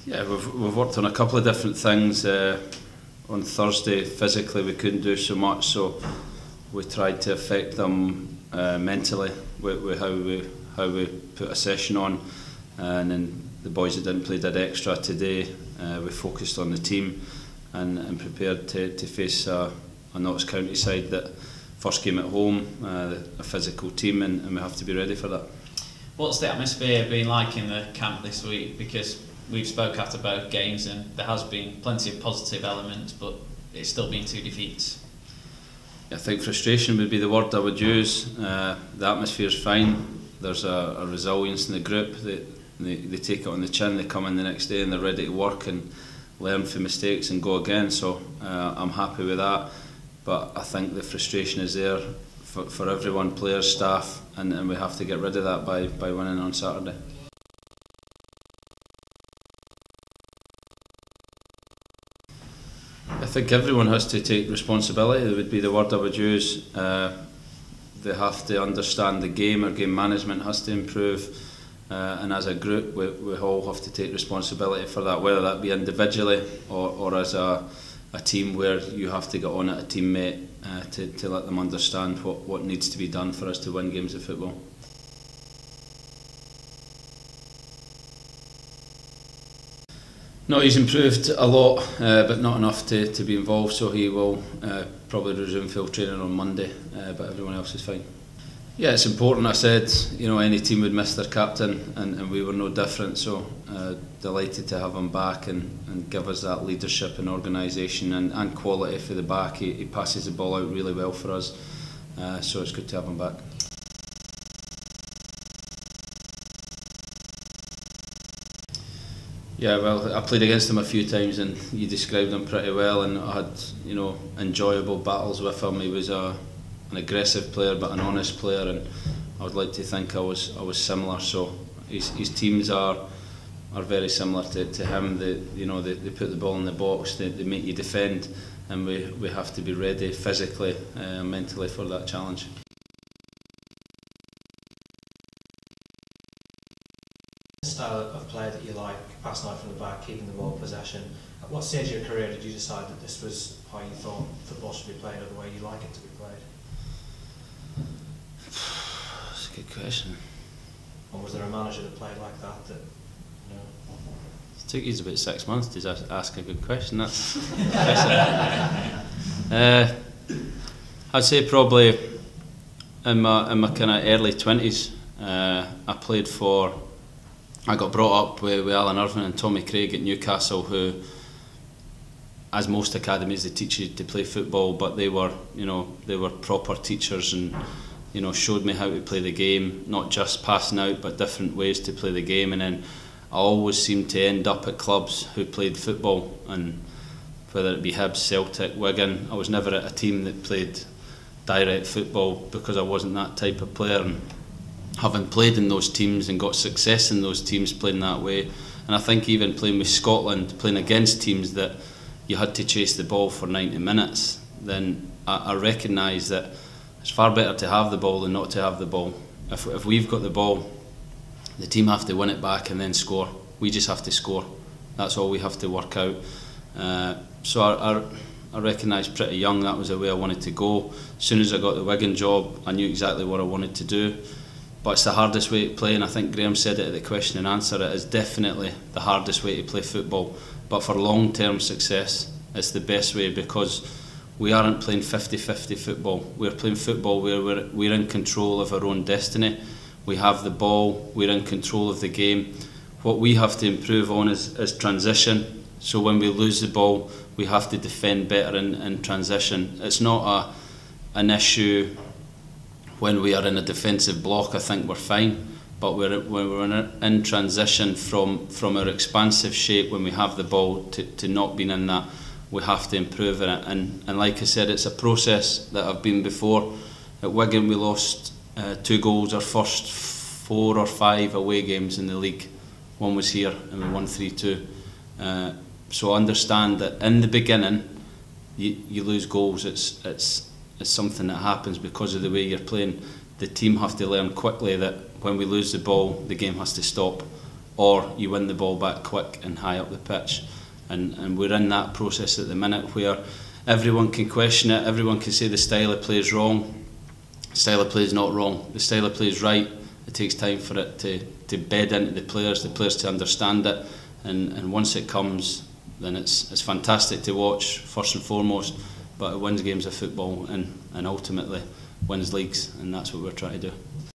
Yeah, we've worked on a couple of different things. On Thursday, physically we couldn't do so much, so we tried to affect them mentally with how we put a session on, and then the boys that didn't play did extra today. We focused on the team and prepared to face a Notts County side that first game at home, a physical team, and we have to be ready for that. What's the atmosphere been like in the camp this week? Because we've spoke after both games and there has been plenty of positive elements, but it's still been 2 defeats. I think frustration would be the word I would use. The atmosphere is fine. There's a resilience in the group. They take it on the chin. They come in the next day and they're ready to work and learn from mistakes and go again. So I'm happy with that. But I think the frustration is there for everyone, players, staff, and we have to get rid of that by winning on Saturday. I think everyone has to take responsibility. That would be the word I would use. They have to understand the game. Our game management has to improve, and as a group we all have to take responsibility for that, whether that be individually or as a team, where you have to get on at a teammate to let them understand what needs to be done for us to win games of football. No, he's improved a lot, but not enough to be involved, so he will probably resume full training on Monday, but everyone else is fine. Yeah, it's important. I said, any team would miss their captain, and we were no different, so delighted to have him back and give us that leadership and organisation and quality for the back. He passes the ball out really well for us, so it's good to have him back. Yeah, well, I played against him a few times and you described him pretty well, and I had, enjoyable battles with him. He was an aggressive player but an honest player, and I would like to think I was similar. So his teams are very similar to him. They put the ball in the box, they make you defend, and we have to be ready physically and mentally for that challenge. Style of play that you like, passing out from the back, keeping the ball possession. At what stage of your career did you decide that this was how you thought football should be played, or the way you like it to be played? That's a good question. Or was there a manager that played like that? It took you about 6 months to ask a good question. That's I'd say probably in my kind of early 20s. I got brought up with Alan Irvine and Tommy Craig at Newcastle, who, as most academies, they teach you to play football, but they were proper teachers and showed me how to play the game, not just passing out, but different ways to play the game. And then I always seemed to end up at clubs who played football, and whether it be Hibs, Celtic, Wigan, I was never at a team that played direct football because I wasn't that type of player. And having played in those teams and got success in those teams playing that way, and I think even playing with Scotland, playing against teams that you had to chase the ball for 90 minutes, then I recognise that it's far better to have the ball than not to have the ball. If we've got the ball, the team have to win it back and then score. We just have to score. That's all we have to work out. So I recognised pretty young that was the way I wanted to go. As soon as I got the Wigan job, I knew exactly what I wanted to do. But it's the hardest way to play, and I think Graham said it at the question and answer. It is definitely the hardest way to play football, but for long-term success it's the best way, because we aren't playing 50-50 football. We're playing football where we're in control of our own destiny. We have the ball, we're in control of the game. What we have to improve on is transition. So when we lose the ball, we have to defend better in transition. It's not an issue when we are in a defensive block. I think we're fine, but when we're in transition from our expansive shape when we have the ball to not being in that, we have to improve in it. And like I said, it's a process that I've been before. At Wigan we lost 2 goals our first 4 or 5 away games in the league. One was here and we won 3-2. So understand that in the beginning you lose goals. It's something that happens because of the way you're playing. The team have to learn quickly that when we lose the ball, the game has to stop, or you win the ball back quick and high up the pitch. And we're in that process at the minute where everyone can question it, everyone can say the style of play is wrong. The style of play is not wrong. The style of play is right. It takes time for it to bed into the players to understand it, and once it comes, then it's fantastic to watch first and foremost, but it wins games of football and ultimately wins leagues, and that's what we're trying to do.